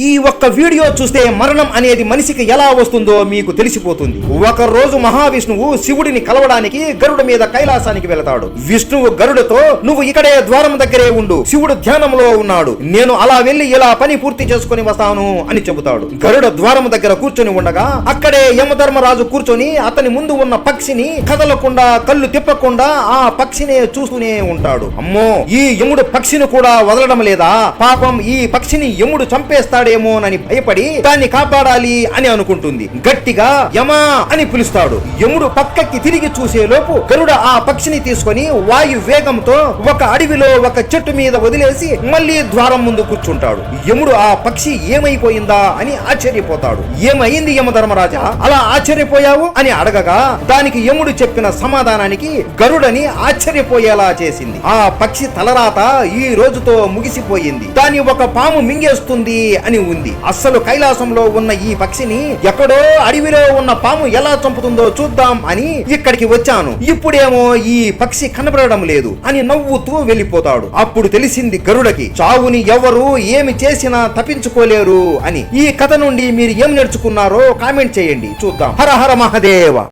ఈ ఒక్క వీడియో చూస్తే మరణం అనేది మనిషికి ఎలా వస్తుందో మీకు తెలిసిపోతుంది. ఒక రోజు మహావిష్ణువు శివుడిని కలవడానికి గరుడ మీద కైలాసానికి వెళతాడు. విష్ణువు గరుడతో నువ్వు ఇక్కడే ద్వారం దగ్గరే ఉండు, శివుడు ధ్యానంలో ఉన్నాడు, నేను అలా వెళ్లి ఇలా పని పూర్తి చేసుకుని వస్తాను అని చెబుతాడు. గరుడ ద్వారం దగ్గర కూర్చొని ఉండగా అక్కడే యమధర్మరాజు కూర్చొని అతని ముందు ఉన్న పక్షిని కదలకుండా కళ్ళు తిప్పకుండా ఆ పక్షినే చూస్తూనే ఉంటాడు. అమ్మో, ఈ యముడు పక్షిని కూడా వదలడం లేదా, పాపం ఈ పక్షిని యముడు చంపేస్తాడు ఏమోనని భయపడి దాన్ని కాపాడాలి అని అనుకుంటుంది. గట్టిగా యమా అని పిలుస్తాడు. యముడు పక్కకి తిరిగి చూసే లోపు గరుడ ఆ పక్షిని తీసుకొని వాయు వేగంతో ఒక అడవిలో ఒక చెట్టు మీద వదిలేసి మళ్ళీ ద్వారం ముందు కూర్చుంటాడు. యముడు ఆ పక్షి ఏమైపోయిందా అని ఆశ్చర్యపోతాడు. ఏమైంది యమధర్మరాజా, అలా ఆశ్చర్యపోయావు అని అడగగా దానికి యముడు చెప్పిన సమాధానానికి గరుడని ఆశ్చర్యపోయేలా చేసింది. ఆ పక్షి తలరాత ఈ రోజుతో ముగిసిపోయింది, దాన్ని ఒక పాము మింగేస్తుంది అని ఉంది. అస్సలు కైలాసంలో ఉన్న ఈ పక్షిని ఎక్కడో అడవిలో ఉన్న పాము ఎలా చంపుతుందో చూద్దాం అని ఇక్కడికి వచ్చాను. ఇప్పుడేమో ఈ పక్షి కనబడడం లేదు అని నవ్వుతూ వెళ్ళిపోతాడు. అప్పుడు తెలిసింది గరుడకి, చావుని ఎవరు ఏమి చేసినా తప్పించుకోలేరు అని. ఈ కథ నుండి మీరు ఏం నేర్చుకున్నారో కామెంట్ చేయండి, చూద్దాం. హర హర మహాదేవ.